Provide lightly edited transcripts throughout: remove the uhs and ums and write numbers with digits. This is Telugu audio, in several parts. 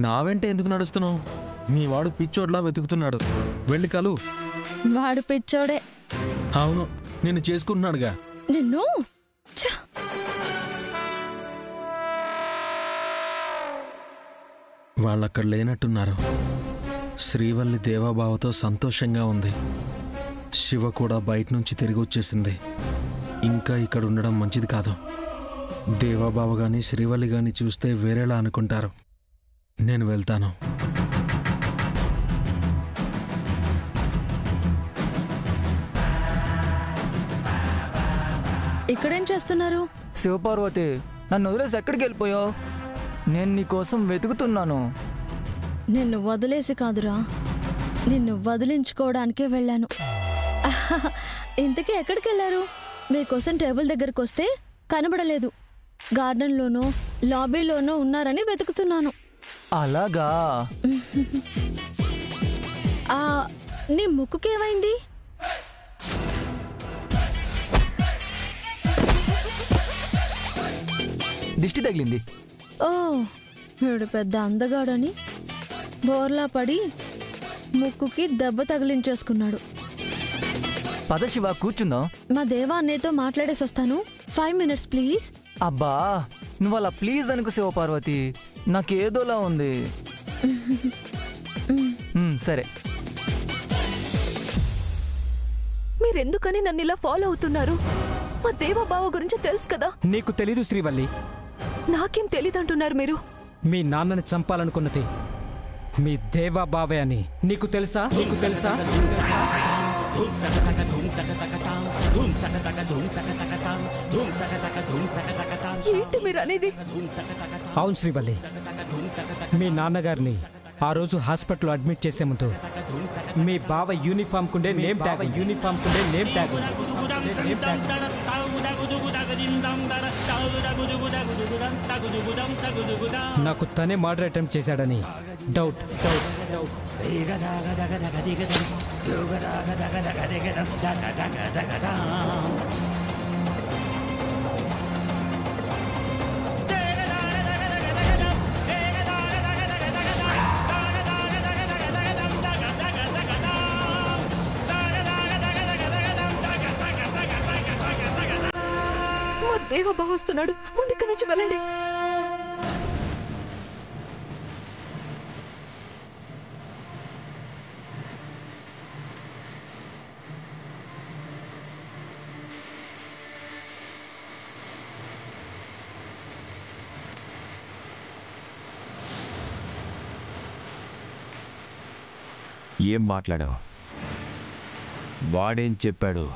నా వెంట ఎందుకు నడుస్తున్నావు? మీ వాడు పిచ్చోడ్లా వెతుకుతున్నాడు, వెళ్ళి కలు. వాడు పిచ్చోడే. అవును, నిన్ను చేసుకుంటున్నాడుగా. నిన్ను వాళ్ళక్కడ లేనట్టున్నారు. శ్రీవల్లి దేవాబావతో సంతోషంగా ఉంది. శివ కూడా బయట నుంచి తిరిగి వచ్చేసింది. ఇంకా ఇక్కడ ఉండడం మంచిది కాదు. దేవాబావ గాని శ్రీవల్లి గాని చూస్తే వేరేలా అనుకుంటారు. నేను వెళ్తాను. ఇక్కడేం చేస్తున్నారు? శివపార్వతి, నన్ను వదిలేసి ఎక్కడికి వెళ్ళిపోయావు? నేను నీకోసం వెతుకుతున్నాను. నిన్ను వదిలేసి కాదురా, నిన్ను వదిలించుకోవడానికే వెళ్ళాను. ఇంతకీ ఎక్కడికి వెళ్ళారు? మీకోసం టేబుల్ దగ్గరకు వస్తే కనబడలేదు. గార్డెన్లోనో లాబీలోనో ఉన్నారని వెతుకుతున్నాను. అలాగా? నీ ముక్కుకేమైంది? దిష్టి తగిలింది. ఓ, వీడు పెద్ద అందగాడని బోర్లా పడి ముక్కుకి దెబ్బ తగిలించేసుకున్నాడు. పద శివ, కూర్చుందాం. మా దేవా అన్నయ్యతో మాట్లాడేసి వస్తాను. 5 minutes ప్లీజ్. అబ్బా, నువ్వు అలా ప్లీజ్ అనుకు శివపార్వతి, నాకేదోలా ఉంది. సరే. మీరెందుకని నన్ను ఇలా ఫాలో అవుతున్నారు? మా దేవబావ గురించి తెలుసు కదా. నీకు తెలీదు శ్రీవల్లి. నాకేం తెలీదంటున్నారు మీరు? మీ నాన్నని చంపాలనుకున్నది మీ దేవాబావే అని నీకు తెలుసా? నీకు తెలుసా? ఏంటి మీరు అనేది? అవును శ్రీవల్లి, మీ నాన్నగారిని ఆ రోజు హాస్పిటల్లో అడ్మిట్ చేసే ముందు మీ బావ యూనిఫామ్ కుండే నేమ్ ట్యాగ్ నాకు తనే మర్డర్ అటెంప్ట్ చేశాడని డౌట్. దేవబావ వస్తున్నాడు, ముందు ఇక్కడి నుంచి వెళ్ళండి. ఏం మాట్లాడావు? వాడేం చెప్పాడు?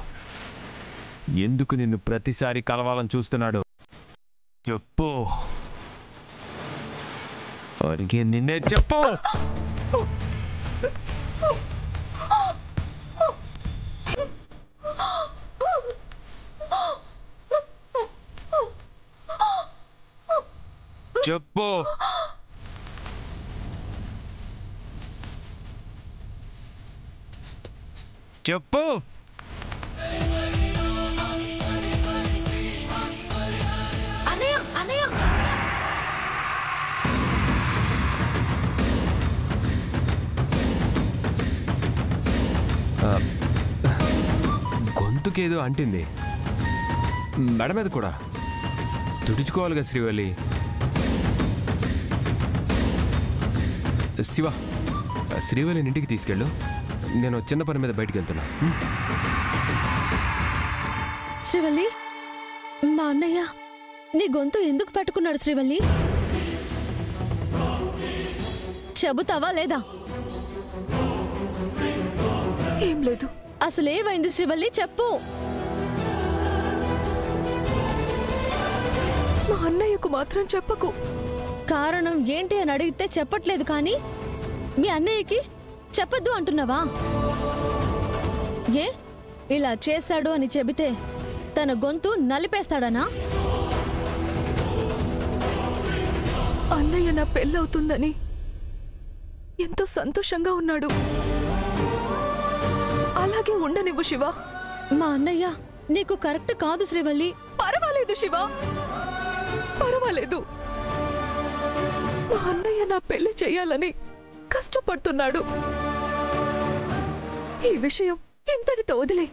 ఎందుకు నిన్ను ప్రతిసారి కలవాలని చూస్తున్నాడు? చెప్పు, అడిగే నిన్నే చెప్పు. చెప్పు. చెప్పు. గొంతుకేదో అంటింది, మెడ మీద కూడా. తుడుచుకోవాలిగా శ్రీవల్లి. శివ, శ్రీవల్లిని ఇంటికి తీసుకెళ్ళు. నేను చిన్న పని మీద బయటికి వెళ్తున్నా. శ్రీవల్లి, మా అన్నయ్య నీ గొంతు ఎందుకు పట్టుకున్నాడు? శ్రీవల్లి, చెబుతావా లేదా? ఏం లేదు. అసలేమైంది శ్రీవల్లి, చెప్పు. మా అన్నయ్యకు మాత్రం చెప్పకు. కారణం ఏంటి అని అడిగితే చెప్పట్లేదు, కానీ మీ అన్నయ్యకి చెప్పద్దు అంటున్నావా? ఏ, ఇలా చేశాడు అని చెబితే తన గొంతు నలిపేస్తాడనా? అన్నయ్య నా పెళ్ళవుతుందని ఎంతో సంతోషంగా ఉన్నాడు. అలాగే ఉండనివ్వు శివ. మా అన్నయ్య నీకు కరెక్ట్ కాదు శ్రీవల్లి. పర్వాలేదు శివ, పర్వాలేదు. మా అన్నయ్య నా పెళ్లి చేయాలని కష్టపడుతున్నాడు. ఈ విషయం ఇంతటితో వదిలే.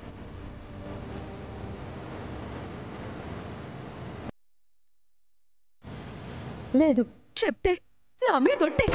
లేదు చెప్తే నా మీదొట్టే.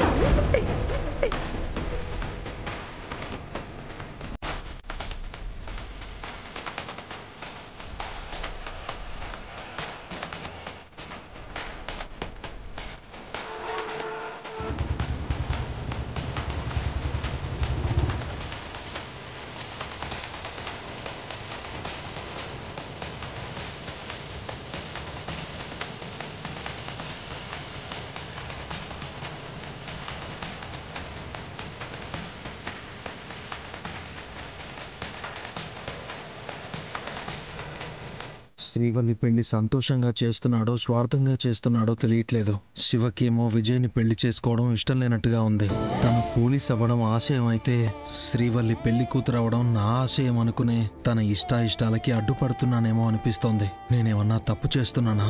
శ్రీవల్లి పెళ్లి సంతోషంగా చేస్తున్నాడో స్వార్థంగా చేస్తున్నాడో తెలియట్లేదు. శివకేమో విజయ్ని పెళ్లి చేసుకోవడం ఇష్టం లేనట్టుగా ఉంది. తను పోలీస్ అవ్వడం ఆశయం అయితే శ్రీవల్లి పెళ్లి కూతురు అవడం నా ఆశయం అనుకునే తన ఇష్టాయిష్టాలకి అడ్డుపడుతున్నానేమో అనిపిస్తోంది. నేనేమన్నా తప్పు చేస్తున్నానా?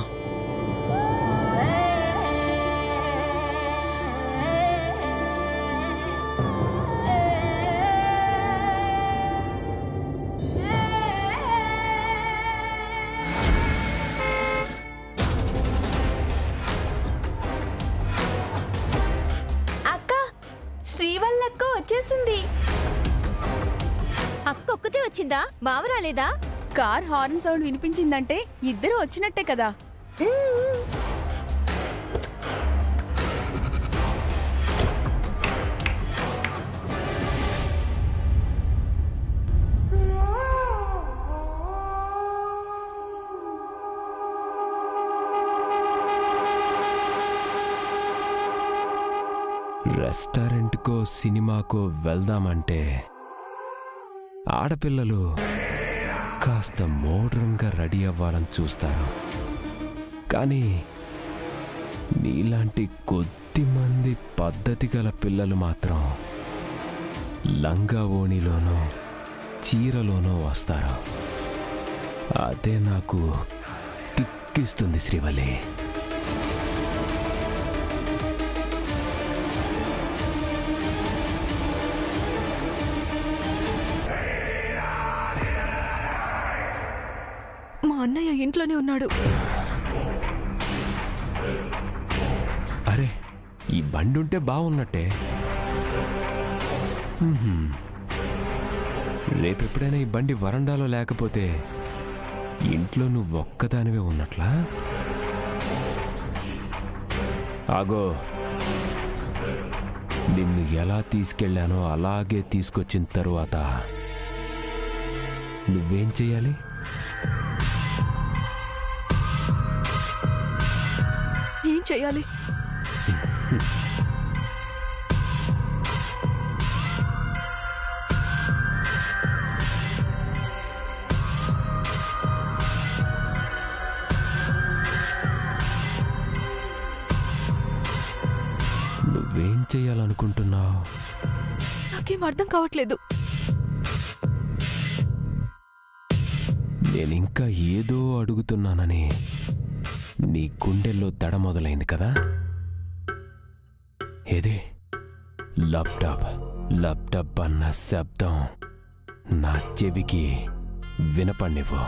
శ్రీవల్లక్క వచ్చేసింది. అక్క ఒక్కతే వచ్చిందా? బావ రాలేదా? కార్ హార్న్ సౌండ్ వినిపించిందంటే ఇద్దరు వచ్చినట్టే కదా. రెస్టారెంట్కో సినిమాకో వెళ్దామంటే ఆడపిల్లలు కాస్త మోడ్రన్గా రెడీ అవ్వాలని చూస్తారు. కానీ నీలాంటి కొద్దిమంది పద్ధతి గల పిల్లలు మాత్రం లంగా ఓణిలోనో చీరలోనో వస్తారు. అదే నాకు తిక్కిస్తుంది శ్రీవల్లి. మా అన్నయ్య ఇంట్లోనే ఉన్నాడు. అరే, ఈ బండి ఉంటే బాగున్నట్టే. రేపెప్పుడైనా ఈ బండి వరండాలో లేకపోతే ఇంట్లో నువ్వు ఒక్కదానివే ఉన్నట్లా? ఆగో, నిన్ను ఎలా తీసుకెళ్ళానో అలాగే తీసుకొచ్చిన తరువాత నువ్వేం చెయ్యాలి? ఏం చెయ్యాలి? నువ్వేం చెయ్యాలనుకుంటున్నావు? నాకేం అర్థం కావట్లేదు. నేనింకా ఏదో అడుగుతున్నానని నీ గుండెల్లో దడ మొదలైంది కదా? ఏది లబ్డబ్ లబ్డబ్ అన్న శబ్దం నా చెవికి వినపడినివ్వు.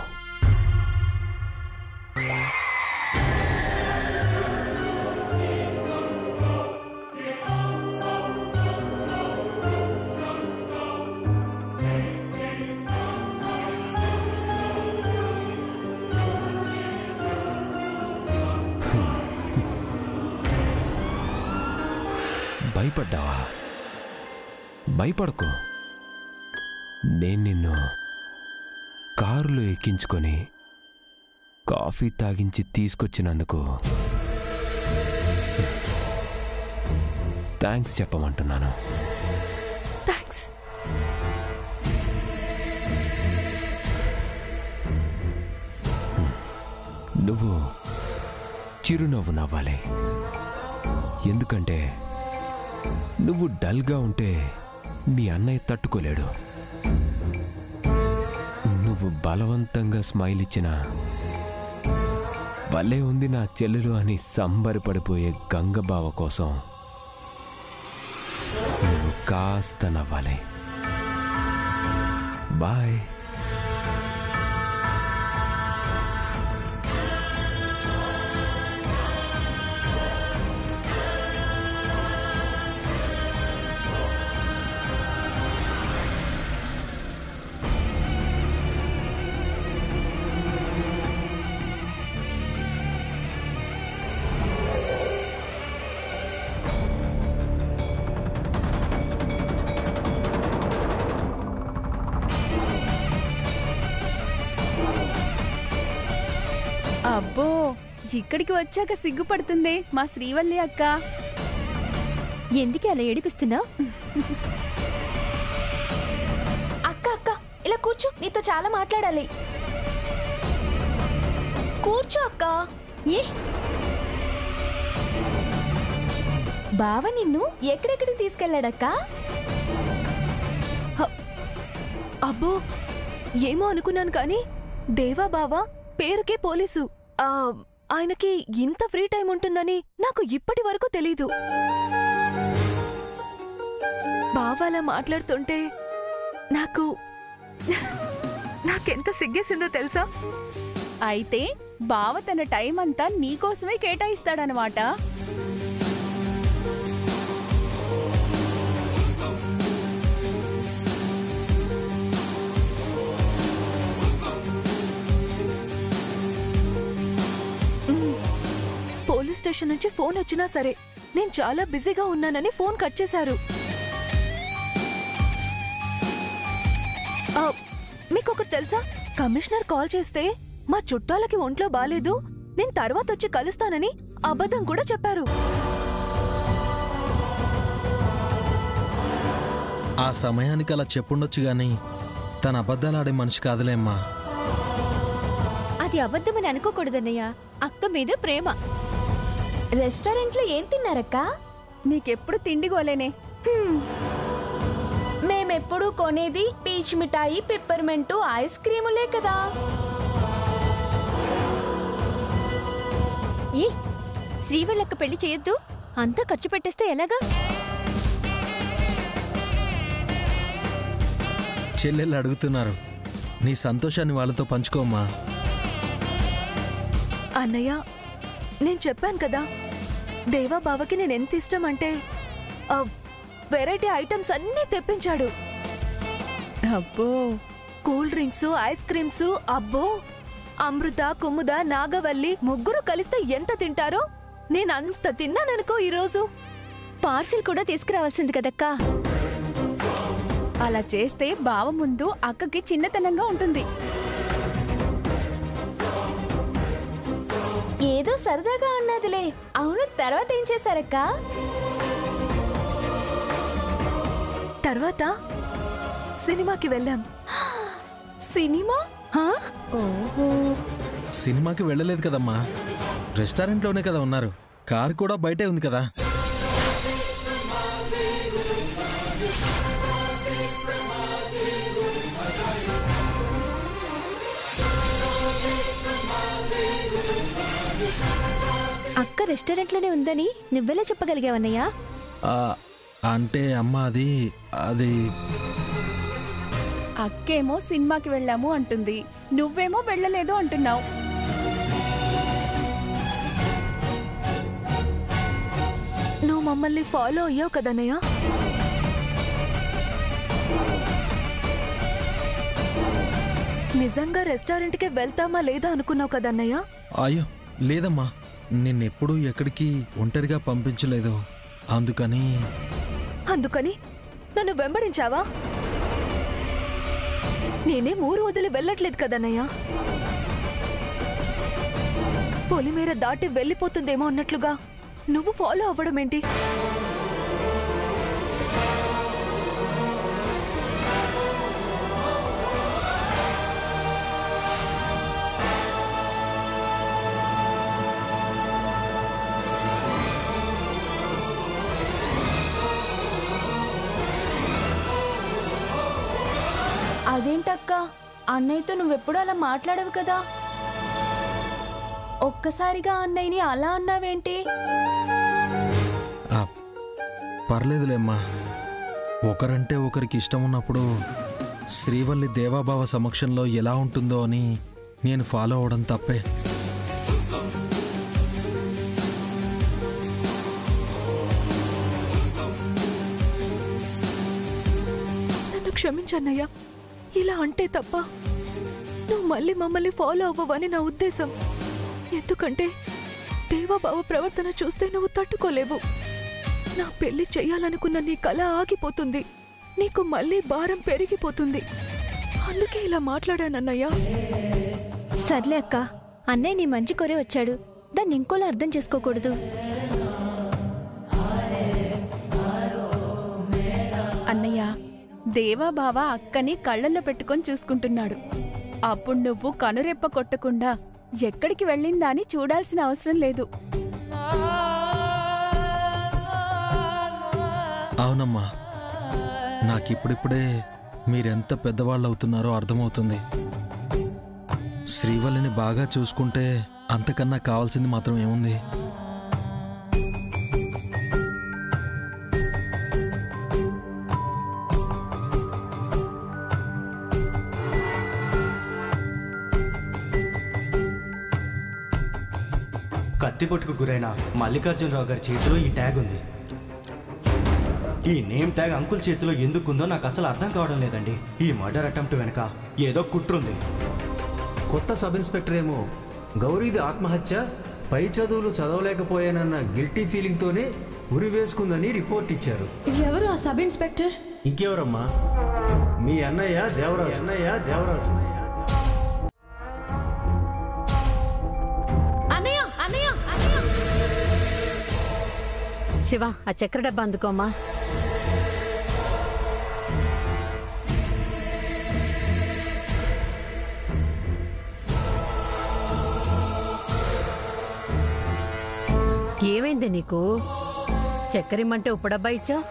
భయపడ్డావా? భయపడకు. నేను నిన్ను కారులో ఎక్కించుకొని కాఫీ తాగించి తీసుకొచ్చినందుకు థ్యాంక్స్ చెప్పమంటున్నాను. థ్యాంక్స్. నువ్వు చిరునవ్వు నవ్వాలి. ఎందుకంటే నువ్వు డల్గా ఉంటే మీ అన్నయ్య తట్టుకోలేడు. నువ్వు బలవంతంగా స్మైల్ ఇచ్చినా భలే ఉంది నా చెల్లెలు అని సంబరపడిపోయే గంగబావ కోసం కాస్త నవ్వాలి. బాయ్. అబ్బో, ఇక్కడికి వచ్చాక సిగ్గుపడుతుంది మా శ్రీవల్లి అక్క. ఎందుకే అలా ఏడిపిస్తున్నావు? అక్క అక్క ఇలా కూర్చో, నీతో చాలా మాట్లాడాలి. కూర్చో అక్క. ఏ బావ నిన్ను ఎక్కడెక్కడికి తీసుకెళ్ళాడక్క? అబ్బో, ఏమో అనుకున్నాను కానీ దేవా బావ పేరుకే పోలీసు. ఆయనకి ఇంత ఫ్రీ టైం ఉంటుందని నాకు ఇప్పటి వరకు తెలీదు. బావ అలా మాట్లాడుతుంటే నాకెంత సిగ్గేసిందో తెలుసా? అయితే బావ తన టైం అంతా నీకోసమే కేటాయిస్తాడనమాట. పోలీస్ స్టేషన్ నుంచి ఫోన్ వచ్చినా సరే నేను చాలా బిజీగా ఉన్నానని ఫోన్ కట్ చేశారు. మీకొకటి తెలుసా? కమిషనర్ కాల్ చేస్తే మా చుట్టాలకి ఒంట్లో బాలేదు, నేను తర్వాత వచ్చి కలుస్తానని అబద్ధం కూడా చెప్పారు. ఆ సమయానికి అలా చెప్పుండొచ్చు గాని తన అబద్ధాలాడే మనిషి కాదులేమ్మా. అది అబద్ధమని అనుకోకూడదన్నయ్య. అక్క మీద ప్రేమ. రెస్టారెంట్లో ఏం తిన్నారక్క? నీకెప్పుడు తిండి గోలేనే. మేమెప్పుడు కొనేది పీచ్ మిఠాయి, పిప్పర్మెంటు, ఐస్ క్రీములే కదా. ఏ శ్రీవల్లక్క పెళ్లి చేయొద్దు, అంతా ఖర్చు పెట్టేస్తే ఎలాగా? చెల్లెళ్ళు అడుగుతున్నారు, నీ సంతోషాన్ని వాళ్ళతో పంచుకోమ్మా. అన్నయ్య, నేను చెప్పాను కదా దేవా బావకి నేను ఎంత ఇష్టం అంటే వెరైటీ ఐటమ్స్ అన్నీ తెప్పించాడు. అబ్బో, కూల్ డ్రింక్స్, ఐస్ క్రీమ్స్. అబ్బో, అమృత, కుముద, నాగవల్లి ముగ్గురు కలిస్తే ఎంత తింటారో నేను అంత తిన్నాననుకో ఈరోజు. పార్సిల్ కూడా తీసుకురావాల్సింది కదక్కా. అలా చేస్తే బావ ముందు అక్కకి చిన్నతనంగా ఉంటుంది. ఏదో సరదాగా ఉన్నదిలే. అవును, తర్వాత ఏం చేశారక్క? తర్వాత సినిమాకి వెళ్ళాం. సినిమా? సినిమాకి వెళ్ళలేదు కదమ్మా, రెస్టారెంట్లోనే కదా ఉన్నారు. కారు కూడా బయటే ఉంది కదా. అక్క రెస్టారెంట్లోనే ఉందని నువ్వెలా చెప్పగలిగావన్నయ్యా? అంటే అమ్మ అది అక్కేమో సినిమాకి వెళ్ళాము అంటుంది, నువ్వేమో వెళ్ళలేదు అంటున్నావు. నువ్వు మమ్మల్ని ఫాలో అయ్యావు కదన్నయ్య. నిజంగా రెస్టారెంట్కి వెళ్తామా లేదా అనుకున్నావు కదన్నయ్య. అయ్యో లేదమ్మా, నిన్నెప్పుడూ ఎక్కడికి ఒంటరిగా పంపించలేదు. అందుకని నన్ను వెంబడించావా? నేనేం ఊరు వదిలి వెళ్ళట్లేదు కదన్నయ్య. పొలిమేర దాటి వెళ్ళిపోతుందేమో అన్నట్లుగా నువ్వు ఫాలో అవ్వడం ఏంటి? అదేంటక్క, అన్నయ్యతో నువ్వెప్పుడు అలా మాట్లాడవు కదా. ఒక్కసారిగా అన్నయ్యని అలా అన్నావేంటి? పర్లేదులేమ్మా, ఒకరంటే ఒకరికి ఇష్టం ఉన్నప్పుడు శ్రీవల్లి దేవాబావ సమక్షంలో ఎలా ఉంటుందో అని నేను ఫాలో అవడం తప్పే. నన్ను క్షమించన్నయ్యా, ఇలా అంటే తప్ప నువ్వు మళ్ళీ మమ్మల్ని ఫాలో అవ్వవని నా ఉద్దేశం. ఎందుకంటే దేవాబావ ప్రవర్తన చూస్తే నువ్వు తట్టుకోలేవు. నా పెళ్లి చెయ్యాలనుకున్న నీ కళ ఆగిపోతుంది, నీకు మళ్ళీ భారం పెరిగిపోతుంది. అందుకే ఇలా మాట్లాడానన్నయ్యా. సర్లే అక్క, అన్నయ్య నీ మంచి కొరే వచ్చాడు, దాన్ని ఇంకోలా అర్థం చేసుకోకూడదు. అన్నయ్య, దేవా బావ అక్కని కళ్ళల్లో పెట్టుకొని చూసుకుంటున్నాడు. అప్పుడు నువ్వు కనురెప్ప కొట్టకుండా ఎక్కడికి వెళ్ళిందా అని చూడాల్సిన అవసరం లేదు. అవునమ్మా, నాకిప్పుడిప్పుడే మీరెంత పెద్దవాళ్ళు అవుతున్నారో అర్థమవుతుంది. శ్రీవల్లిని బాగా చూసుకుంటే అంతకన్నా కావాల్సింది మాత్రం ఏముంది? కత్తిపొట్టుకు గురైన మల్లికార్జునరావు గారి చేతిలో ఈ ట్యాగ్ ఉంది. ఈ నేమ్ ట్యాగ్ అంకుల్ చేతిలో ఎందుకుందో నాకు అసలు అర్థం కావడం లేదండి. ఈ మర్డర్ అటెంప్ట్ వెనక ఏదో కుట్రుంది. కొత్త సబ్ ఇన్స్పెక్టర్ ఏమో గౌరీది ఆత్మహత్య, పై చదువులు చదవలేకపోయానన్న గిల్టీ ఫీలింగ్తోనే ఉరి వేసుకుందని రిపోర్ట్ ఇచ్చారు. ఎవరు ఆ సబ్ ఇన్స్పెక్టర్? ఇంకెవరమ్మా, మీ అన్నయ్య దేవరాజు. శివ, ఆ చక్కెర డబ్బా అందుకోమ్మా. ఏమైంది నీకు? చక్కెర ఇమ్మంటే ఉప్పు డబ్బా ఇచ్చావు,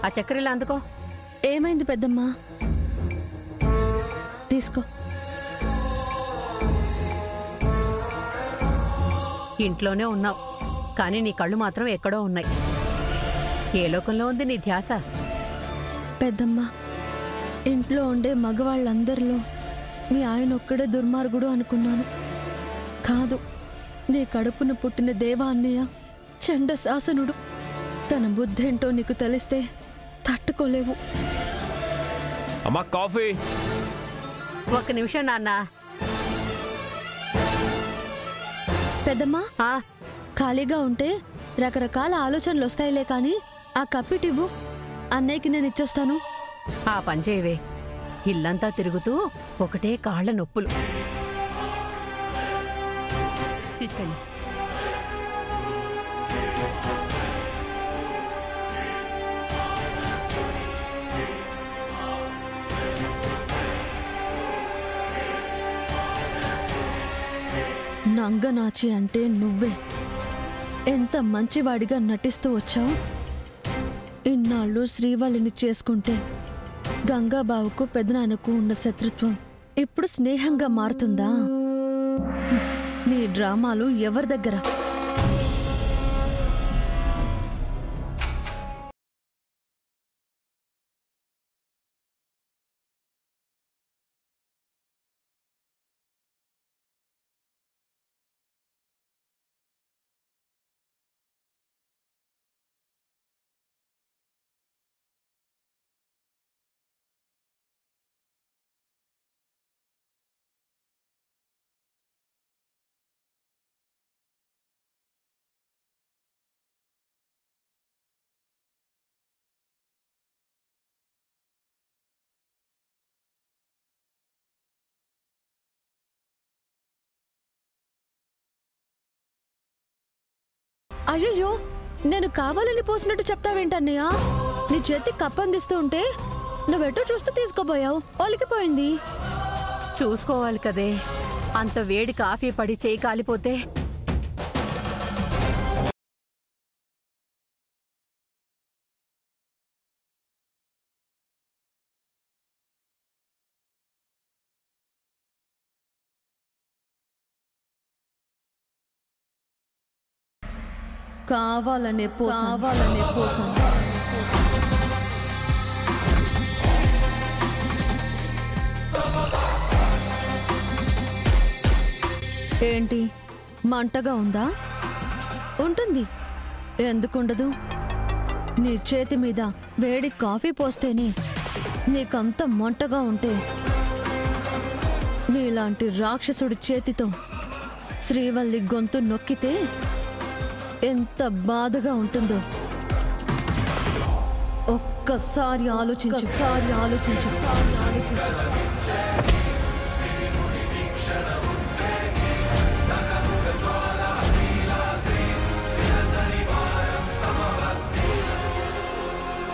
ఆ చక్కెర ఇలా అందుకో. ఏమైంది పెద్దమ్మా? తీసుకో. ఇంట్లోనే ఉన్నావు, కానీ నీ కళ్ళు మాత్రం ఎక్కడో ఉన్నాయి. ఏ లోకంలో ఉంది నీ ధ్యాస? పెద్దమ్మా, ఇంట్లో ఉండే మగవాళ్ళందరిలో మీ ఆయన ఒక్కడే దుర్మార్గుడు అనుకున్నాను. కాదు, నీ కడుపున పుట్టిన దేవా అన్నయ్య చండ శాసనుడు. తన బుద్ధేంటో నీకు తెలిస్తే తట్టుకోలేవు. అమ్మా, కాఫీ. ఒక్క నిమిషం నాన్న. పెద్దమ్మా, ఖాళీగా ఉంటే రకరకాల ఆలోచనలు వస్తాయిలే, కానీ ఆ కప్పిటివ్వు, అన్నయ్యకి నేను ఇచ్చొస్తాను. ఆ పంచేవే, ఇల్లంతా తిరుగుతూ ఒకటే కాళ్ల నొప్పులు. తీసుకెళ్ళి. నంగనాచి అంటే నువ్వే. ఎంత మంచివాడిగా నటిస్తూ వచ్చావు. ఇన్నాళ్ళు శ్రీవల్లిని చేసుకుంటే గంగాబావుకు పెదనాన్నకు ఉన్న శత్రుత్వం ఇప్పుడు స్నేహంగా మారుతుందా? నీ డ్రామాలు ఎవరి దగ్గర? అయ్యో, నేను కావాలని పోసినట్టు చెప్తావేంటన్నయ్య? నీ చేతి కప్పందిస్తూ ఉంటే నువ్వెటో చూస్తూ తీసుకోబోయావు, ఒలికిపోయింది. చూసుకోవాలి కదే, అంత వేడి కాఫీ పడి చేయి కాలిపోతే. కావాలనే పోసాను. ఏంటి మంటగా ఉందా? ఉంటుంది, ఎందుకుండదు? నీ చేతి మీద వేడి కాఫీ పోస్తేనే నీకంత మంటగా ఉంటే నీలాంటి రాక్షసుడి చేతితో శ్రీవల్లి గొంతు నొక్కితే ఎంత బాధగా ఉంటుందో ఒక్కసారి ఆలోచించు.